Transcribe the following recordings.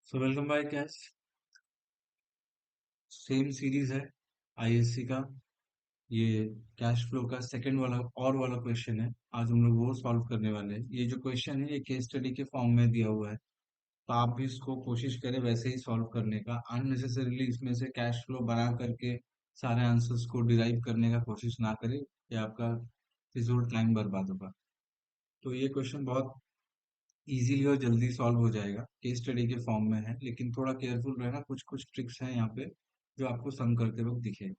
So welcome back gas. Same series है ISC का। ये कैश फ्लो का सेकंड वाला और वाला क्वेश्चन है। आज हम लोग वो सॉल्व करने वाले हैं। ये जो क्वेश्चन है ये केस स्टडी के फॉर्म में दिया हुआ है, तो आप भी इसको कोशिश करें वैसे ही सॉल्व करने का। अननेसेसरीली इसमें से कैश फ्लो बना करके सारे आंसर्स को डिराइव करने का कोशिश ना करें, ये आपका फिजूल टाइम बर्बाद होगा। तो ये क्वेश्चन बहुत इजीली और जल्दी सॉल्व हो जाएगा, केस स्टडी के फॉर्म में है, लेकिन थोड़ा केयरफुल रहना। कुछ कुछ ट्रिक्स हैं यहाँ पे जो आपको सम करते वक्त दिखे।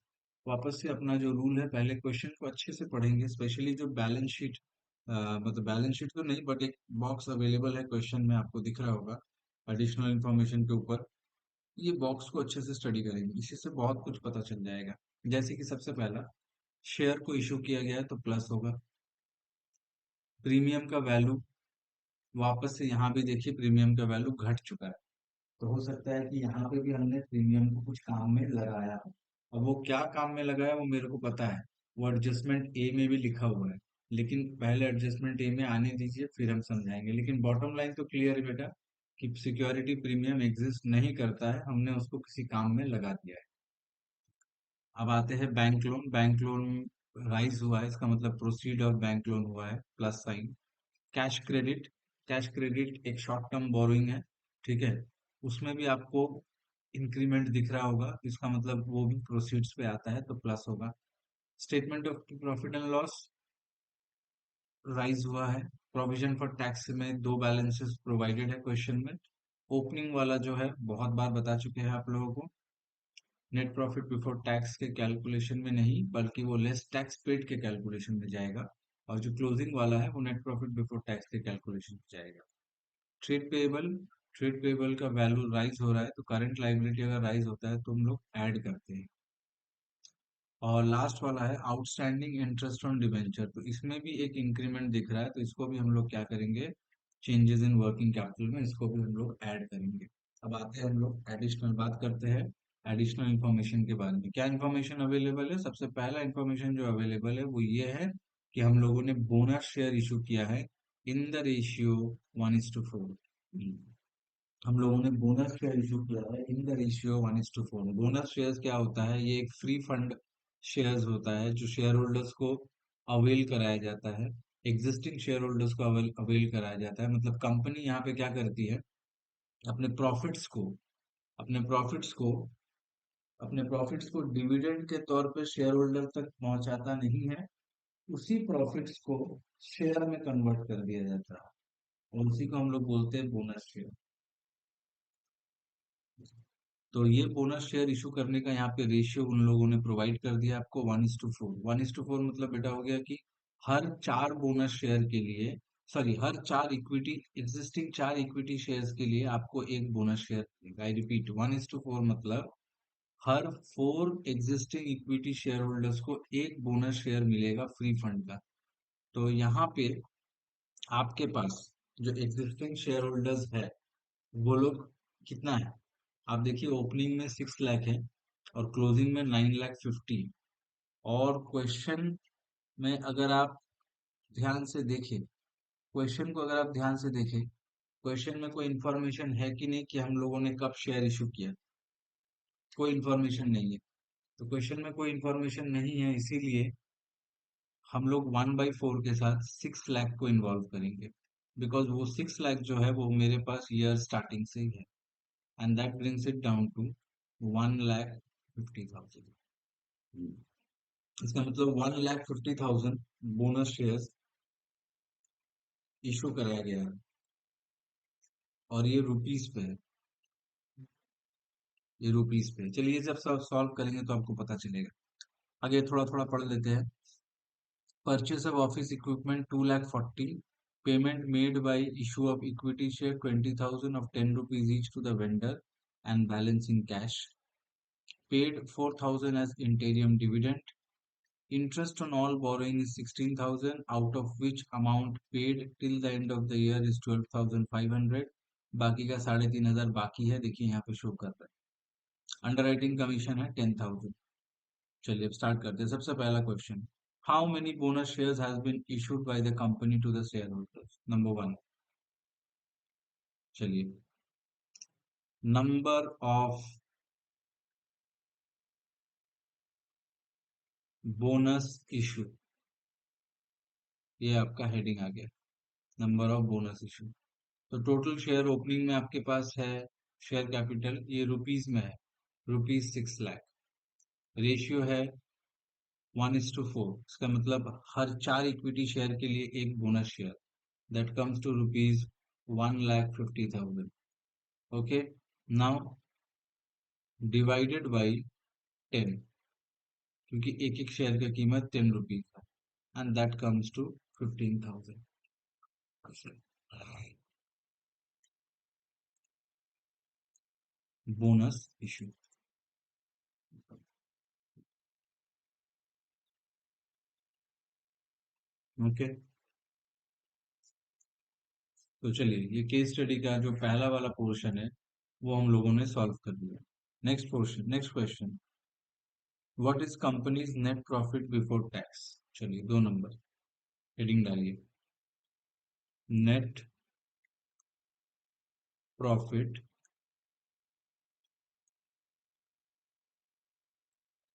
वापस से अपना जो रूल है, पहले क्वेश्चन को अच्छे से पढ़ेंगे, स्पेशली जो बैलेंस शीट, मतलब बैलेंस शीट तो नहीं बट एक बॉक्स अवेलेबल है क्वेश्चन में, आपको दिख रहा होगा एडिशनल इंफॉर्मेशन के ऊपर। ये बॉक्स को अच्छे से स्टडी करेंगे, इसी से बहुत कुछ पता चल जाएगा। जैसे कि सबसे पहला, शेयर को इशू किया गया है तो प्लस होगा। प्रीमियम का वैल्यू, वापस से यहाँ भी देखिए प्रीमियम का वैल्यू घट चुका है, तो हो सकता है कि यहाँ पे भी हमने प्रीमियम को कुछ काम में लगाया हो। अब वो क्या काम में लगाया वो मेरे को पता है, वो एडजस्टमेंट ए में भी लिखा हुआ है, लेकिन पहले एडजस्टमेंट ए में आने दीजिए फिर हम समझाएंगे। लेकिन बॉटम लाइन तो क्लियर है बेटा कि सिक्योरिटी प्रीमियम एग्जिस्ट नहीं करता है, हमने उसको किसी काम में लगा दिया है। अब आते हैं bank loan. Bank loan rise हुआ है, इसका मतलब प्रोसीड ऑफ बैंक लोन हुआ है, plus sign. Cash credit, cash credit एक शॉर्ट टर्म बोरोइंग है, ठीक है। उसमें भी आपको इंक्रीमेंट दिख रहा होगा, इसका मतलब वो भी प्रोसीड्स पे आता है तो प्लस होगा। Statement of profit and loss rise हुआ है। प्रोविजन फॉर टैक्स में दो बैलेंसेस प्रोवाइडेड है क्वेश्चन में। ओपनिंग वाला जो है बहुत बार बता चुके हैं आप लोगों को, नेट प्रॉफिट बिफोर टैक्स के कैलकुलेशन में नहीं बल्कि वो लेस टैक्स पेड के कैलकुलेशन में जाएगा। और जो क्लोजिंग वाला है वो नेट प्रॉफिट बिफोर टैक्स के कैलकुलेशन में जाएगा। ट्रेड पेएबल, ट्रेड पेएबल का वैल्यू राइज हो रहा है तो करंट लायबिलिटी अगर राइज होता है तो हम लोग ऐड करते हैं। और लास्ट वाला है आउटस्टैंडिंग इंटरेस्ट ऑन डिवेंचर, तो इसमें भी एक इंक्रीमेंट दिख रहा है, तो इसको भी हम लोग क्या करेंगे, चेंजेस इन वर्किंग कैपिटल में इसको भी हम लोग ऐड करेंगे। अब आते हैं हम लोग एडिशनल, बात करते हैं एडिशनल इंफॉर्मेशन के बारे में। क्या इंफॉर्मेशन अवेलेबल है? सबसे पहला इंफॉर्मेशन जो अवेलेबल है वो ये है कि हम लोगों ने बोनस शेयर इशू किया है इन द रेशियो 1:4। हम लोगों ने बोनस शेयर इशू किया है in the ratio 1:4। Bonus shares क्या होता है? ये एक फ्री फंड शेयर्स होता है जो शेयर होल्डर्स को अवेल कराया जाता है, एग्जिस्टिंग शेयर होल्डर्स को अवेल अवेल कराया जाता है। मतलब कंपनी यहाँ पे क्या करती है, अपने प्रॉफिट्स को अपने प्रॉफिट्स को अपने प्रॉफिट्स को डिविडेंड के तौर पे शेयर होल्डर तक पहुंचाता नहीं है, उसी प्रॉफिट्स को शेयर में कन्वर्ट कर दिया जाता है और उसी को हम लोग बोलते हैं बोनस शेयर। तो ये बोनस शेयर इशू करने का यहाँ पे रेशियो उन लोगों ने प्रोवाइड कर दिया आपको 1:4। 1:4 मतलब बेटा हो गया कि हर चार बोनस शेयर के लिए, सॉरी हर चार इक्विटी, एग्जिस्टिंग चार इक्विटी शेयर्स के लिए आपको एक बोनस शेयर मिलेगा। आई रिपीट, 1:4 मतलब हर four existing equity shareholders को एक बोनस शेयर मिलेगा फ्री फंड का। तो यहाँ पे आपके पास जो एग्जिस्टिंग शेयर होल्डर्स है वो लोग कितना है, आप देखिए ओपनिंग में 6 लाख है और क्लोजिंग में 9,50,000। और क्वेश्चन में अगर आप ध्यान से देखें, क्वेश्चन को अगर आप ध्यान से देखें, क्वेश्चन में कोई इंफॉर्मेशन है कि नहीं कि हम लोगों ने कब शेयर इशू किया? कोई इंफॉर्मेशन नहीं है। तो क्वेश्चन में कोई इंफॉर्मेशन नहीं है, इसीलिए हम लोग 1/4 के साथ 6 लाख को इन्वॉल्व करेंगे, बिकॉज वो 6 लाख जो है वो मेरे पास ईयर स्टार्टिंग से ही है, and that brings it down to 1,50,000। इसका मतलब 1,50,000 बोनस शेयर्स इशू कराया गया है, और ये रुपीस पे है, ये रुपीस पे है। चलिए जब सब सॉल्व करेंगे तो आपको पता चलेगा। आगे थोड़ा थोड़ा पढ़ लेते हैं। Purchase of office equipment 2,40,000। Payment made by issue of equity share 20,000 of 10 rupees each to the vendor and balance in cash. Paid 4,000 as interim dividend. Interest on all borrowing is 16,000, out of which amount paid till the end of the year is 12,500। बाकी का 3,500 बाकी है, देखिए यहाँ पे show कर रहा है। अंडरराइटिंग कमीशन है 10,000। चलिए अब स्टार्ट करते हैं। सबसे पहला question, how many bonus shares has been issued by the company to the share holders? Number one. चलिए नंबर ऑफ बोनस इशू, ये आपका हेडिंग आ गया, नंबर ऑफ बोनस इशू। तो टोटल शेयर ओपनिंग में आपके पास है, शेयर कैपिटल ये रुपीस में है, ₹6 लाख। रेशियो है 1:4, इसका मतलब हर 4 इक्विटी शेयर के लिए एक bonus share, that comes to ₹1,50,000। Okay, now divided by 10, क्योंकि एक एक शेयर का कीमत ₹10 है, and that comes to 15,000 bonus issue. Okay, तो चलिए ये केस स्टडी का जो पहला वाला पोर्शन है वो हम लोगों ने सॉल्व कर दिया। Next portion, next question, what is companies net profit before tax. चलिए 2 नंबर, हेडिंग डालिए, नेट प्रॉफिट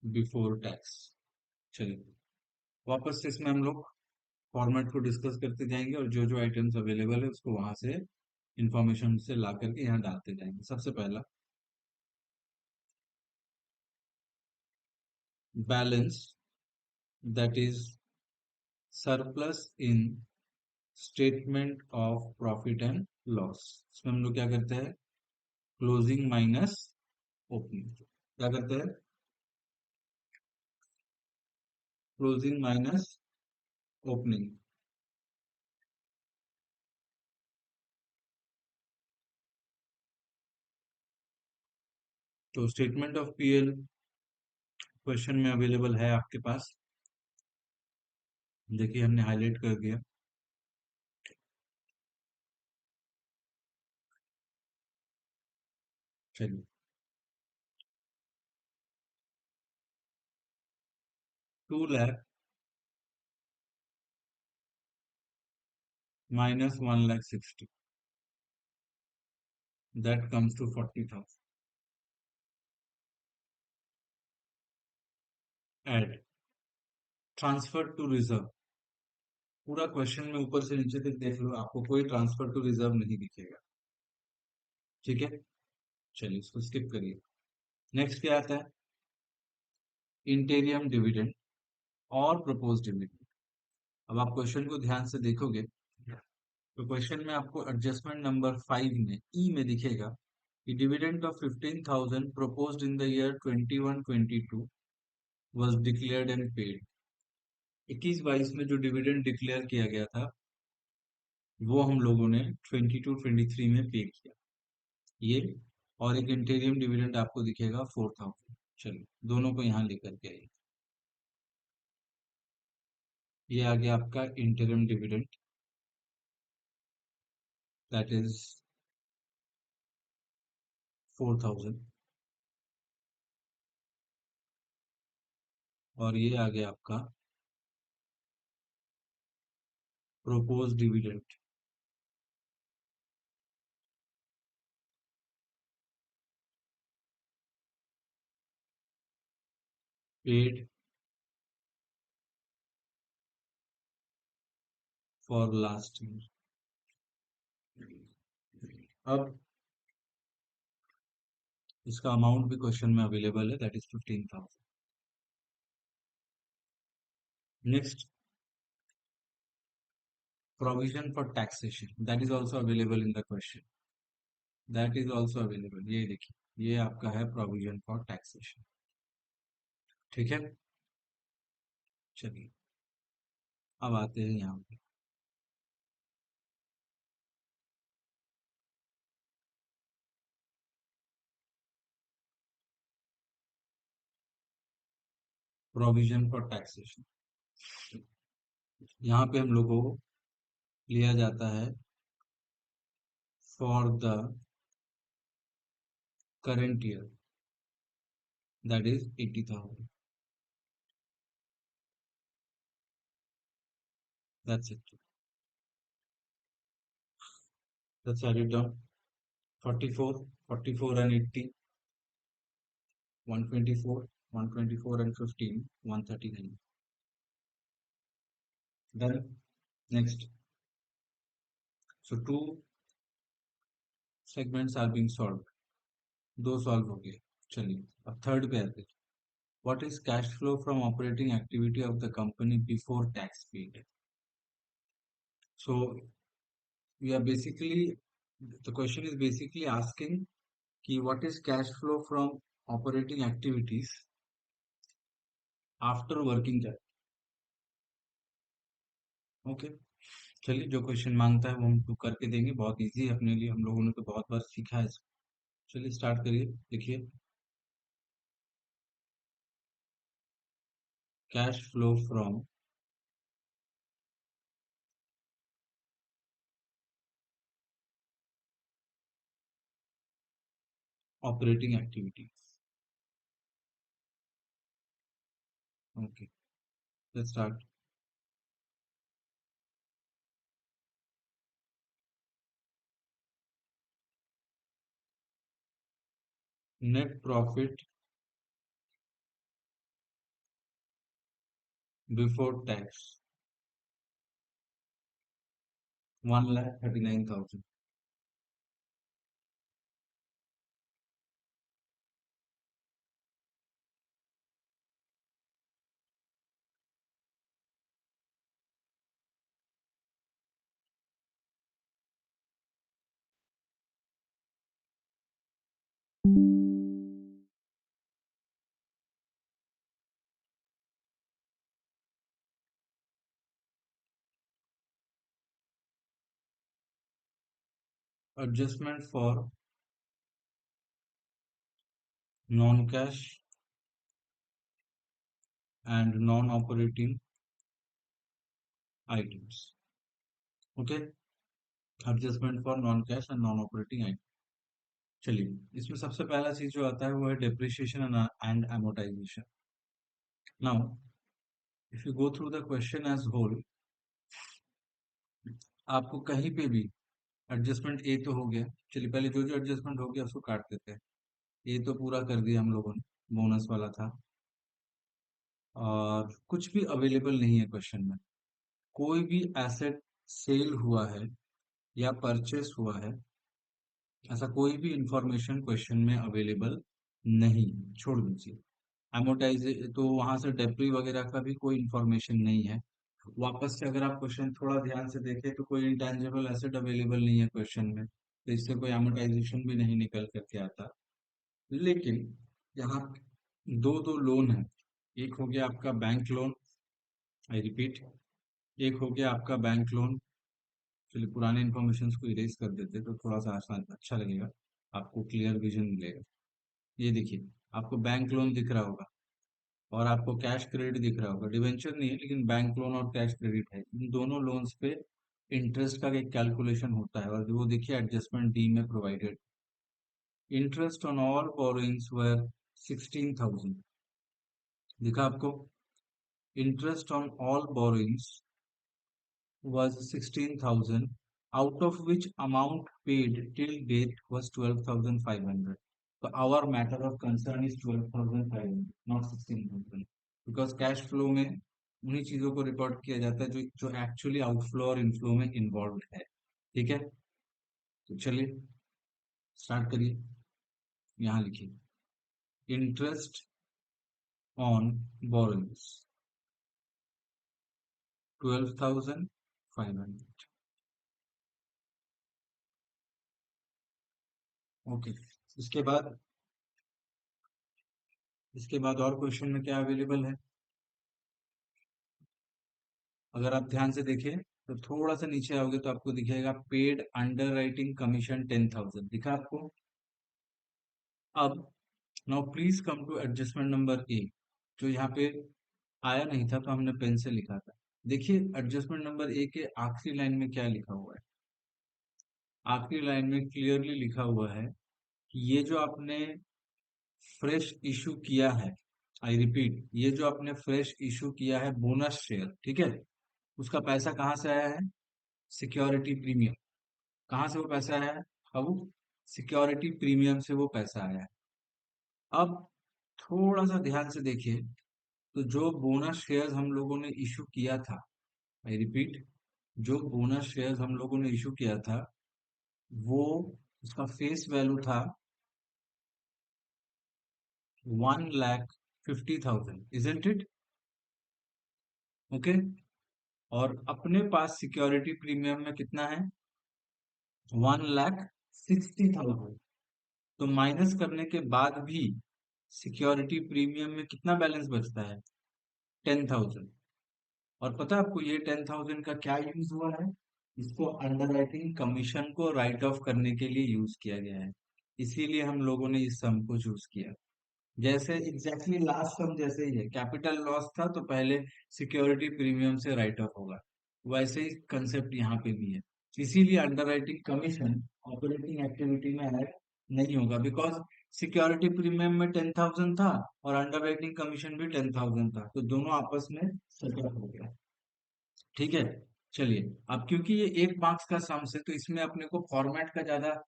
बिफोर टैक्स। चलिए वापस से इसमें हम लोग फॉर्मेट को डिस्कस करते जाएंगे और जो जो आइटम्स अवेलेबल है उसको वहां से इंफॉर्मेशन से ला करके यहाँ डालते जाएंगे। सबसे पहला, balance that is surplus in statement of profit and loss. इसमें हम लोग क्या करते हैं, क्लोजिंग माइनस ओपनिंग। क्या करते हैं, क्लोजिंग माइनस ओपनिंग। तो स्टेटमेंट ऑफ पीएल क्वेश्चन में अवेलेबल है आपके पास, देखिए हमने हाईलाइट कर दिया। चलिए, 2 lakh minus 1,60,000, that comes to 40,000। Add transfer to reserve, पूरा क्वेश्चन में ऊपर से नीचे तक देख लो, आपको कोई ट्रांसफर टू रिजर्व नहीं दिखेगा। ठीक है, चलिए इसको स्किप करिए। नेक्स्ट क्या आता है, इंटीरियम डिविडेंड और प्रपोज डिविडेंड। अब आप क्वेश्चन को ध्यान से देखोगे तो क्वेश्चन में आपको एडजस्टमेंट नंबर 5 में ई में दिखेगा कि dividend of 15,000 proposed in the year 21-22 was declared and paid। 21-22 में जो डिविडेंड डिक्लेयर किया गया था वो हम लोगों ने 22-23 में पे किया, ये। और एक इंटीरियम डिविडेंड आपको दिखेगा 4,000। चलिए दोनों को यहाँ लेकर के आइए, ये आ गया आपका इंटीरियम डिविडेंड, दैट इज 4,000, और ये आ गया आपका propose dividend, paid for last year. अब इसका अमाउंट भी क्वेश्चन में अवेलेबल है, that is 15,000। Next, provision for taxation, that is also available in the question, that is also available, ये देखिए ये आपका है प्रोविजन फॉर टैक्सेशन। ठीक है, चलिए अब आते हैं यहाँ पे, प्रोविजन फॉर टैक्सेशन। यहाँ पे हम लोगों को लिया जाता है for the current year, that is 80,000, that's it, that's edit down. 44, 44 and 80, 124, 124 and 15, 139. Done. Next. So two segments are being solved. दो सॉल्व हो गए. चलिए अब थर्ड पे आते हैं. What is cash flow from operating activity of the company before tax paid? So we are basically, the question is basically asking कि what is cash flow from operating activities after working capital. Okay. चलिए जो question मांगता है वो हम तो करके देंगे. बहुत इजी है अपने लिए, हम लोगों ने तो बहुत बार सीखा है इसको. चलिए स्टार्ट करिए. देखिए cash flow from operating activities. Okay, let's start. Net profit before tax 1,39,000. Adjustment for non cash and non operating items. Okay, adjustment for non cash and non operating item. चलिए इसमें सबसे पहला चीज जो आता है वो है depreciation and amortization. Now if you go through the question as whole, आपको कहीं पे भी एडजस्टमेंट ए तो हो गया. चलिए पहले जो जो एडजस्टमेंट हो गया उसको काट देते हैं. ए तो पूरा कर दिया हम लोगों ने, बोनस वाला था. और कुछ भी अवेलेबल नहीं है क्वेश्चन में. कोई भी एसेट सेल हुआ है या परचेस हुआ है, ऐसा कोई भी इंफॉर्मेशन क्वेश्चन में अवेलेबल नहीं. छोड़ दीजिए. एमोटाइज तो वहां से डेप्री वगैरह का भी कोई इंफॉर्मेशन नहीं है. वापस से अगर आप क्वेश्चन थोड़ा ध्यान से देखें तो कोई इंटेंजिबल एसेट अवेलेबल नहीं है क्वेश्चन में, तो इससे कोई एमोटाइजेशन भी नहीं निकल करके आता. लेकिन यहाँ दो दो लोन है. एक हो गया आपका बैंक लोन. आई रिपीट, एक हो गया आपका बैंक लोन. चलिए पुराने इन्फॉर्मेशन को इरेज कर देते तो थोड़ा सा आसान अच्छा लगेगा, आपको क्लियर विजन मिलेगा. ये देखिए, आपको बैंक लोन दिख रहा होगा और आपको कैश क्रेडिट दिख रहा होगा. डिवेंचर नहीं है लेकिन बैंक लोन और कैश क्रेडिट है. इन दोनों लोन्स पे इंटरेस्ट का एक कैलकुलेशन होता है और वो देखिए एडजस्टमेंट डी में provided. Interest on all borrowings were 16,000. दिखा आपको? Interest on all borrowings was 16,000, out of which amount paid till date was 12,500. So our matter of concern is 12,500, not 16,000. Because cash flow में उन्हीं चीजों को record किया जाता है जो जो एक्चुअली आउटफ्लो और इनफ्लो में इन्वॉल्व है. ठीक है, तो चलिए स्टार्ट करिए. यहाँ लिखिए इंटरेस्ट ऑन बोरोइंग्स 12,500. ओके, इसके बाद और क्वेश्चन में क्या अवेलेबल है? अगर आप ध्यान से देखें तो थोड़ा सा नीचे आओगे तो आपको दिखेगा पेड अंडर राइटिंग कमीशन 10,000. दिखा आपको? अब now please come to adjustment number A. जो यहाँ पे आया नहीं था तो हमने पेन से लिखा था. देखिए एडजस्टमेंट नंबर ए के आखिरी लाइन में क्या लिखा हुआ है. आखिरी लाइन में क्लियरली लिखा हुआ है कि ये जो आपने फ्रेश इशू किया है, आई रिपीट, ये जो आपने फ्रेश इशू किया है बोनस शेयर, ठीक है, उसका पैसा कहाँ से आया है? Security premium. कहाँ से वो पैसा आया है? अब सिक्योरिटी प्रीमियम से वो पैसा आया है। अब थोड़ा सा ध्यान से देखिए, तो जो बोनस शेयर्स हम लोगों ने इशू किया था, आई रिपीट, जो बोनस शेयर्स हम लोगों ने इशू किया था, वो उसका फेस वैल्यू था 1,50,000, इजंट इट? ओके। और अपने पास सिक्योरिटी प्रीमियम में कितना है? 1,60,000। तो माइनस करने के बाद भी सिक्योरिटी प्रीमियम में कितना बैलेंस बचता है? 10,000। और पता है आपको ये 10,000 का क्या यूज हुआ है? इसको अंडरराइटिंग कमीशन को राइट ऑफ करने के लिए यूज किया गया है। इसीलिए हम लोगों ने इस सम को चूज किया। जैसे एग्जैक्टली लास्ट सम जैसे ही है, कैपिटल लॉस था तो पहले सिक्योरिटी प्रीमियम से राइट ऑफ होगा, वैसे ही कंसेप्ट यहाँ पे भी है। इसीलिए अंडरराइटिंग कमीशन ऑपरेटिंग एक्टिविटी में ऐड नहीं होगा, बिकॉज सिक्योरिटी प्रीमियम में 10,000 था और अंडरराइटिंग कमीशन भी 10,000 था, तो दोनों आपस में सेटअप हो गया। ठीक है। चलिए, अब क्योंकि ये 1 मार्क्स का सम है, तो इसमें अपने को फॉर्मेट का ज्यादा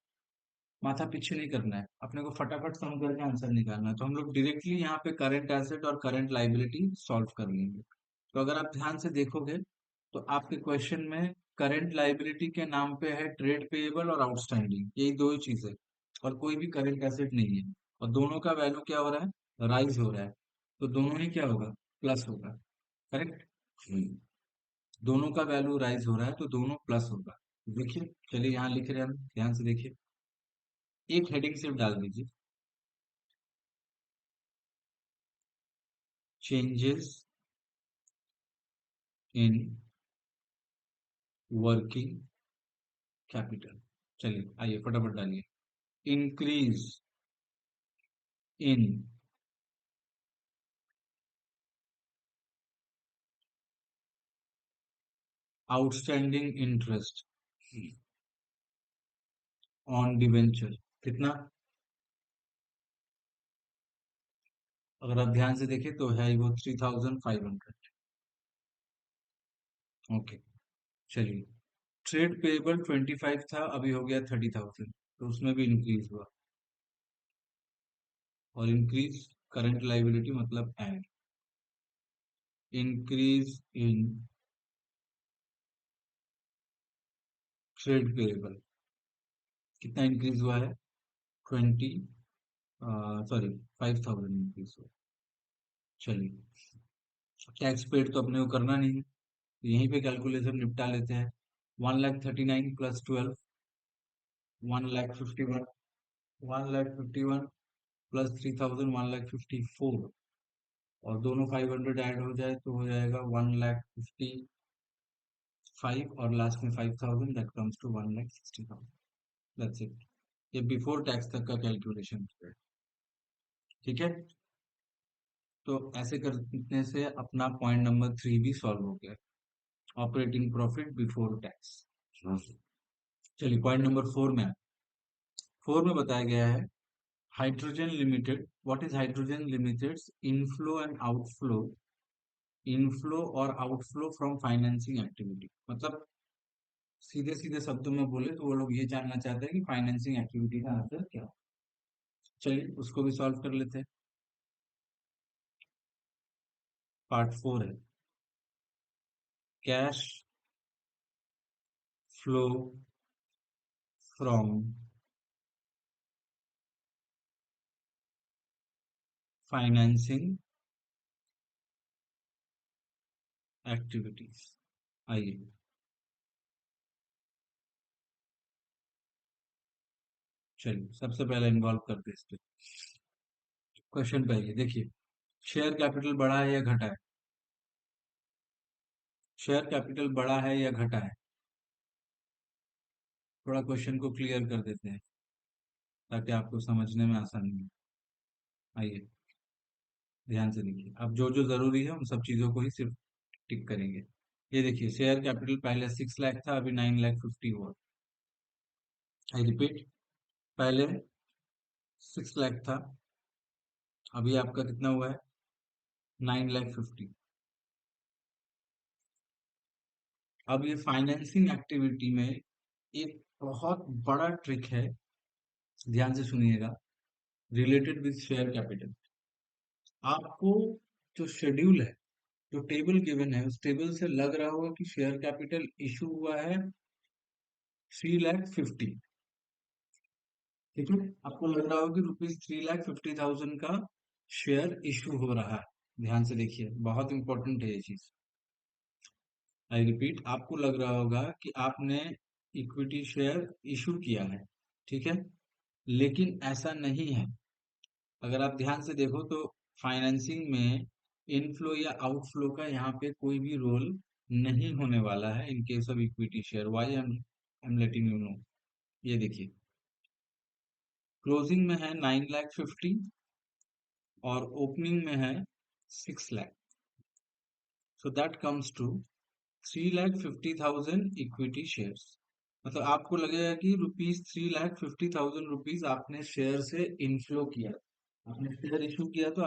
माथा पीछे नहीं करना है, अपने को फटाफट सम करके आंसर निकालना है। तो हम लोग डायरेक्टली यहाँ पे करंट एसेट और करंट लाइबिलिटी सॉल्व कर लेंगे। तो अगर आप ध्यान से देखोगे, तो आपके क्वेश्चन में करंट लाइबिलिटी के नाम पे है ट्रेड पेएबल और आउटस्टैंडिंग, यही दो ही चीज है, और कोई भी करंट एसेट नहीं है। और दोनों का वैल्यू क्या हो रहा है? राइज हो रहा है। तो दोनों ही क्या होगा? प्लस होगा। करेक्ट। दोनों का वैल्यू राइज हो रहा है तो दोनों प्लस होगा। देखिए, चलिए यहाँ लिख रहे हैं हम, ध्यान से देखिए। एक हेडिंग सिर्फ डाल दीजिए, चेंजेस इन वर्किंग कैपिटल। चलिए आइए फटाफट डालिए। Increase in outstanding interest on debenture. कितना? अगर आप ध्यान से देखें तो है वो 3,500। ओके। चलिए, ट्रेड पेएबल 25 था, अभी हो गया 30,000, तो उसमें भी इंक्रीज हुआ। और इंक्रीज करंट लाइबिलिटी मतलब add, increase in trade payable कितना इंक्रीज हुआ है? 20, सॉरी, 5,000 इंक्रीज हुआ। चलिए, टैक्स पेड तो अपने को करना नहीं है, तो यहीं पे कैलकुलेशन निपटा लेते हैं। 1,39,000 प्लस 12, 1,51,000, 1,51,000 प्लस 3,000, 1,54,000, और दोनों 500 ऐड हो जाए तो हो जाएगा 1,55,000, और लास्ट में 5,000, that comes to 1,60,000। That's it. ये बिफोर टैक्स तक का कैलकुलेशन है। ठीक है। तो ऐसे करने से अपना पॉइंट नंबर 3 भी सॉल्व हो गया, ऑपरेटिंग प्रॉफिट बिफोर टैक्स। चलिए पॉइंट नंबर 4 में, 4 में बताया गया है hydrogen limited, what is hydrogen limited inflow and outflow, inflow और आउटफ्लो फ्रॉम फाइनेंसिंग एक्टिविटी। मतलब सीधे सीधे शब्दों में बोले तो वो लोग ये जानना चाहते हैं कि फाइनेंसिंग एक्टिविटी का आंसर क्या हो। चलिए उसको भी सॉल्व कर लेते हैं। पार्ट 4 है cash flow from financing activities. आइए, चलिए सबसे पहले इन्वॉल्व करते हैं इस पे। क्वेश्चन पे आइए, देखिए, शेयर कैपिटल बढ़ा है या घटा है? शेयर कैपिटल बढ़ा है या घटा है? थोड़ा क्वेश्चन को क्लियर कर देते हैं ताकि आपको समझने में आसानी हो। आइए ध्यान से देखिए, अब जो जो जरूरी है उन सब चीजों को ही सिर्फ टिक करेंगे। ये देखिए, शेयर कैपिटल पहले 6 लाख था, अभी 9,50,000 हुआ। आई रिपीट, पहले 6 लाख था, अभी आपका कितना हुआ है? 9,50,000। अब ये फाइनेंसिंग एक्टिविटी में एक बहुत बड़ा ट्रिक है, ध्यान से सुनिएगा। रिलेटेड विद शेयर कैपिटल, आपको जो शेड्यूल है, जो टेबल गिवन है, उस टेबल से लग रहा होगा कि शेयर कैपिटल इशू हुआ है 3,50,000। ठीक है, आपको लग रहा होगा कि ₹3,50,000 का शेयर इशू हो रहा है। ध्यान से देखिए, बहुत इंपॉर्टेंट है ये चीज। आई रिपीट, आपको लग रहा होगा कि आपने इक्विटी शेयर इशू किया है, ठीक है, लेकिन ऐसा नहीं है। अगर आप ध्यान से देखो तो फाइनेंसिंग में इनफ्लो या आउटफ्लो का यहाँ पे कोई भी रोल नहीं होने वाला है in case of equity share. Why I am letting you know. ये देखिए, क्लोजिंग में है 9,50,000 और ओपनिंग में है 6,00,000। So that comes to 3,50,000 equity shares. मतलब आपको लगेगा कि ₹3,50,000 आपने शेयर से इनफ्लो किया, आपने शेयर इशू किया, तो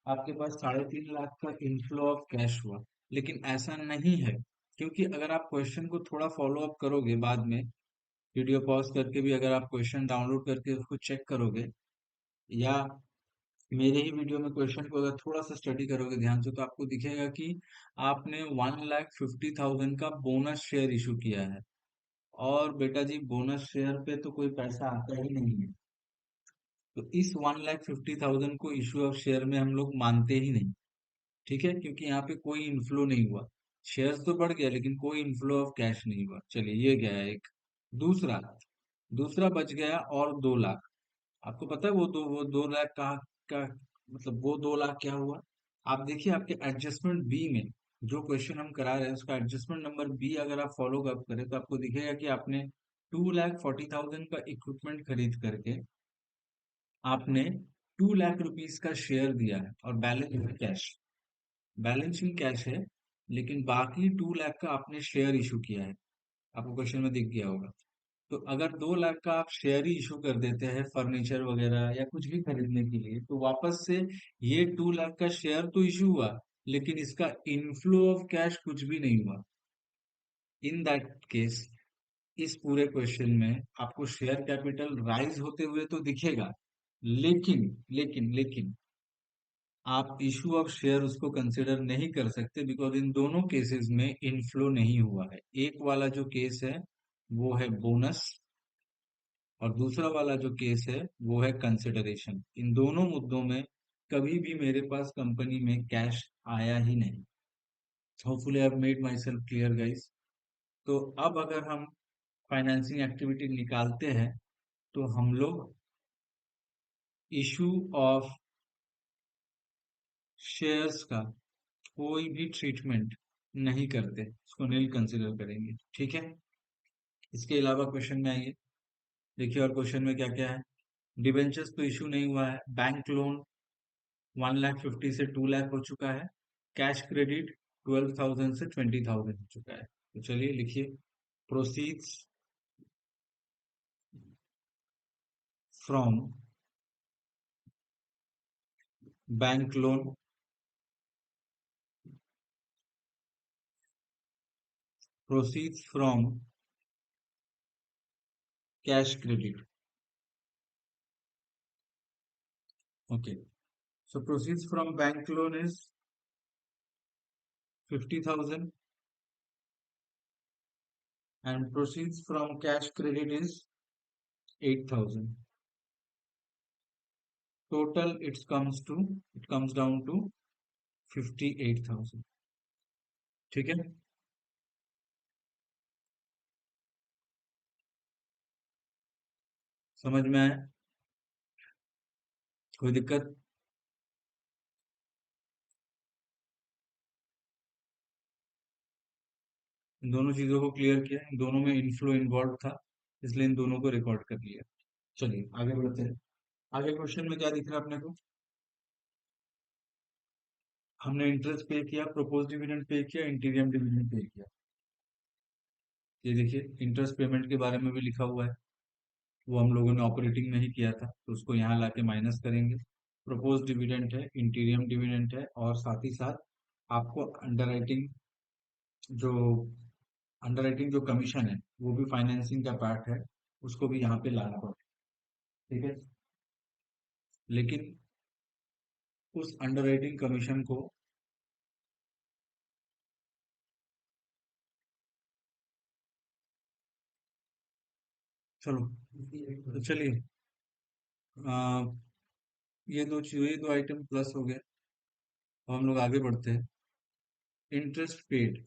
आपके पास 3.5 लाख का इनफ्लो ऑफ कैश हुआ। लेकिन ऐसा नहीं है, क्योंकि अगर आप क्वेश्चन को थोड़ा फॉलो अप करोगे बाद में, वीडियो पॉज करके भी अगर आप क्वेश्चन डाउनलोड करके उसको चेक करोगे, या मेरे ही वीडियो में क्वेश्चन को अगर थोड़ा सा स्टडी करोगे ध्यान से, तो आपको दिखेगा कि आपने 1,50,000 का बोनस शेयर इशू किया है। और बेटा जी, बोनस शेयर पे तो कोई पैसा आता ही नहीं है, तो इस 1,50,000 को इशू ऑफ शेयर में हम लोग मानते ही नहीं। ठीक है, क्योंकि यहाँ पे कोई इनफ्लो नहीं हुआ। शेयर्स तो बढ़ गया लेकिन कोई इनफ्लो ऑफ कैश नहीं हुआ। चलिए, ये गया एक। दूसरा दूसरा बच गया और 2 लाख। आपको पता है वो 2 लाख का मतलब वो 2 लाख क्या हुआ। आप देखिए, आपके एडजस्टमेंट बी में जो क्वेश्चन हम करा रहे हैं उसका एडजस्टमेंट नंबर बी अगर आप फॉलो अप करें तो आपको दिखेगा कि आपने 2,40,000 का इक्विपमेंट खरीद करके आपने 2 लाख रुपीज का शेयर दिया है, और बैलेंस में कैश, बैलेंस में कैश है, लेकिन बाकी 2 लाख का आपने शेयर इशू किया है। आपको क्वेश्चन में दिख गया होगा। तो अगर 2 लाख का आप शेयर ही इशू कर देते हैं फर्नीचर वगैरह या कुछ भी खरीदने के लिए, तो वापस से ये 2 लाख का शेयर तो इशू हुआ, लेकिन इसका इनफ्लो ऑफ कैश कुछ भी नहीं हुआ। इन दैट केस, इस पूरे क्वेश्चन में आपको शेयर कैपिटल राइज होते हुए तो दिखेगा, लेकिन आप इशू ऑफ शेयर उसको कंसिडर नहीं कर सकते, बिकॉज इन दोनों केसेस में इनफ्लो नहीं हुआ है। एक वाला जो केस है वो है बोनस, और दूसरा वाला जो केस है वो है कंसिडरेशन। इन दोनों मुद्दों में कभी भी मेरे पास कंपनी में कैश आया ही नहीं। Hopefully I have made my self clear guys. तो अब अगर हम फाइनेंसिंग एक्टिविटी निकालते हैं, तो हम लोग इशू ऑफ शेयर्स का कोई भी ट्रीटमेंट नहीं करते, इसको नील कंसिडर करेंगे। ठीक है, इसके अलावा क्वेश्चन में आइए, देखिए और क्वेश्चन में क्या क्या है। डिबेंचर्स तो इशू नहीं हुआ है। बैंक लोन 1,50,000 से 2 लाख हो चुका है। कैश क्रेडिट 12,000 से 20,000 हो चुका है। तो चलिए लिखिए, proceeds from bank loan, proceeds from cash credit. Okay, so proceeds from bank loan is 50,000 and proceeds from cash credit is 8,000. Total it comes down to 58,000. ठीक है, समझ में आया? कोई दिक्कत? इन दोनों चीजों को क्लियर किया, इन दोनों में इनफ्लो इन्वॉल्व था, इसलिए इन दोनों को रिकॉर्ड कर लिया। चलिए आगे बढ़ते हैं। आगे क्वेश्चन में क्या दिख रहा है अपने को? हमने इंटरेस्ट पे किया, प्रोपोज डिविडेंड पे किया, इंटीरियम डिविडेंड पे किया। ये देखिए, इंटरेस्ट पेमेंट के बारे में भी लिखा हुआ है, वो हम लोगों ने ऑपरेटिंग में ही किया था, तो उसको यहाँ लाके माइनस करेंगे। प्रोपोज डिविडेंड है, इंटीरियम डिविडेंड है, और साथ ही साथ आपको जो अंडरराइटिंग जो कमीशन है वो भी फाइनेंसिंग का पार्ट है, उसको भी यहाँ पे लाना पड़ेगा। ठीक है, लेकिन उस अंडरराइटिंग कमीशन को, चलो तो चलिए, आ, ये दो आइटम प्लस हो गए। अब हम लोग आगे बढ़ते हैं। Interest paid,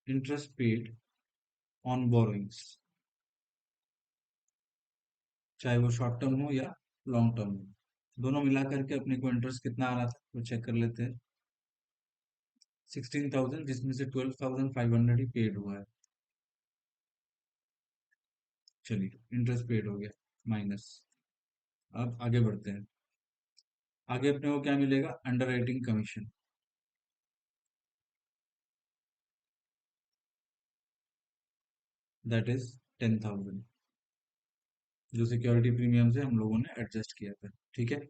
interest paid on borrowings, चाहे वो शॉर्ट टर्म हो या लॉन्ग टर्म हो, दोनों मिला करके अपने को इंटरेस्ट कितना आ रहा था वो चेक कर लेते हैं। 16,000, जिसमें से 12,500 ही पेड हुआ है। चलिए, इंटरेस्ट पेड हो गया माइनस। अब आगे बढ़ते हैं। आगे अपने को क्या मिलेगा? Under writing commission, that is 10,000, जो सिक्योरिटी प्रीमियम से हम लोगों ने एडजस्ट किया था। ठीक है,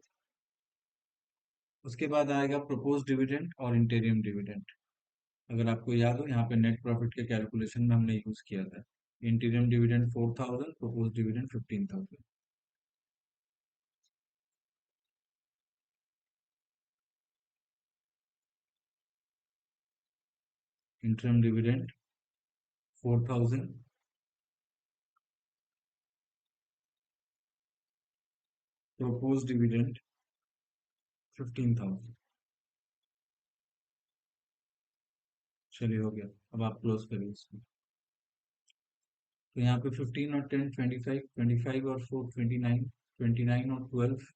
उसके बाद आएगा प्रोपोज डिविडेंड और इंटीरियम डिविडेंड। अगर आपको याद हो, यहाँ पे नेट प्रॉफिट के कैलकुलेशन में हमने यूज किया था। इंटीरियम dividend 4,000, propose dividend 15,000। Interim dividend 4,000, propose dividend 15,000। चलिए, हो गया। अब आप क्लोज करिए इसको। तो यहाँ पे 15 और 10 25, 25 और 4 29, 29 और 12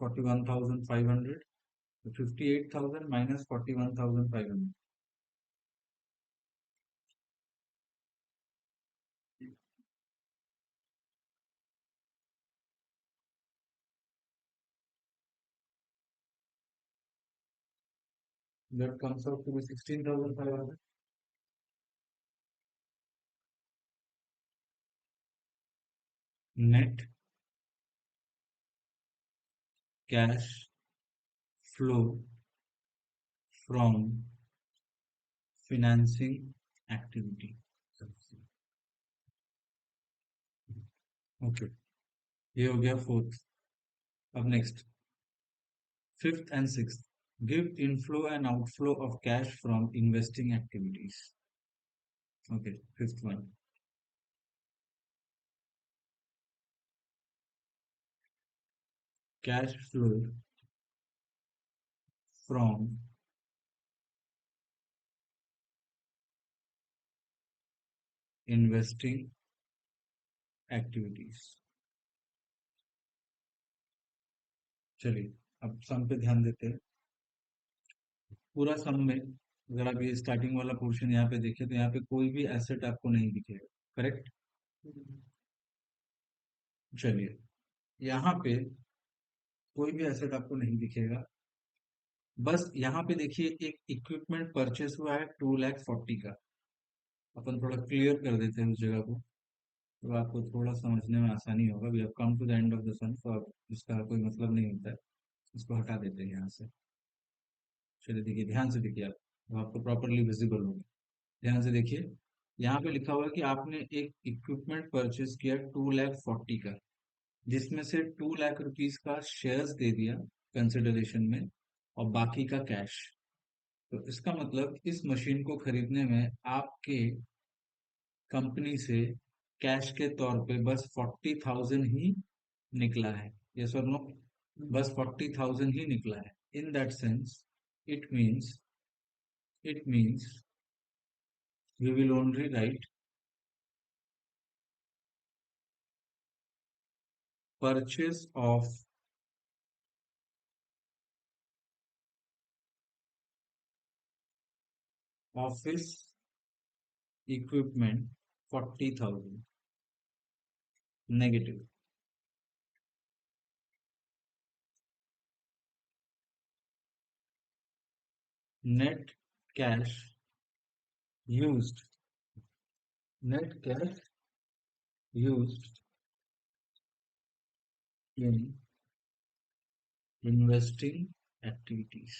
41,500, 58,000 minus 41,500। That comes out to be 16,500. Net cash flow from financing activity. Okay, ये हो गया फोर्थ। अब next, fifth and sixth. Give inflow and outflow of cash from investing activities. Okay, fifth one. Cash flow from investing activities. चलिए, अब सम पे ध्यान देते हैं। पूरा सम में अगर आप ये स्टार्टिंग वाला पोर्शन यहाँ पे देखें, तो यहाँ पे कोई भी एसेट आपको नहीं दिखेगा। करेक्ट? चलिए, यहाँ पे कोई भी एसेट आपको नहीं दिखेगा। बस यहाँ पे देखिए, एक इक्विपमेंट परचेस हुआ है 2,40,000 का। अपन थोड़ा क्लियर कर देते हैं उस जगह को, तो आपको थोड़ा समझने में आसानी होगा। We have come to the end of the sum, तो अब इसका कोई मतलब नहीं होता है। इसको हटा देते हैं यहाँ से। चलिए देखिए, ध्यान से देखिए आप, तो आपको प्रॉपरली विजिबल होगा। ध्यान से देखिए, यहाँ पे लिखा हुआ है कि आपने एक इक्विपमेंट परचेस किया 2,40,000 का, जिसमें से 2 लाख रुपीज का शेयर्स दे दिया कंसिडरेशन में, और बाकी का कैश। तो इसका मतलब इस मशीन को खरीदने में आपके कंपनी से कैश के तौर पे बस 40,000 ही निकला है। यस और नो? बस 40,000 ही निकला है। In that sense, it means it means we will only write purchase of office equipment 40,000 negative. Net cash used, net cash used in investing activities.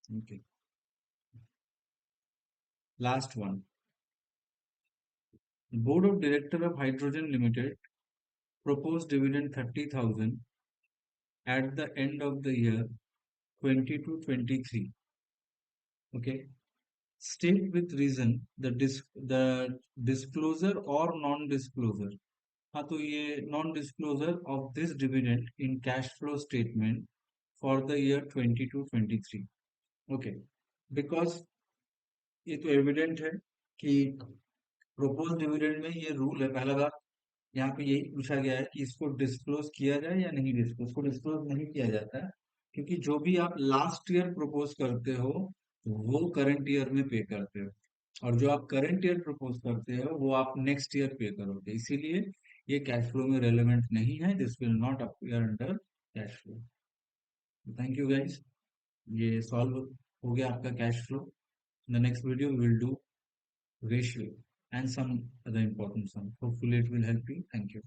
Okay, last one, board of director of Hydrogen Limited proposed dividend 30,000 at the end of the year 22-23. Okay. State with reason the disclosure or non-disclosure. हाँ, तो ये non-disclosure of this dividend in cash flow statement for the year 22-23. Okay. Because ये तो evident है कि propose dividend में ये rule है, पहला बात यहाँ पे यही पूछा गया है कि इसको डिस्क्लोज किया जाए या नहीं, डिस्क्लोज, इसको डिस्क्लोज नहीं किया जाता है, क्योंकि जो भी आप लास्ट ईयर प्रपोज करते हो वो करंट ईयर में पे करते हो, और जो आप करंट ईयर प्रपोज करते हो वो आप नेक्स्ट ईयर पे करोगे, इसीलिए ये कैश फ्लो में रेलेवेंट नहीं है, this will not appear under cash flow. Thank you guys, ये सॉल्व हो गया आपका cash flow. The next video will do ratio and some other important sum. Hopefully it will help you. Thank you.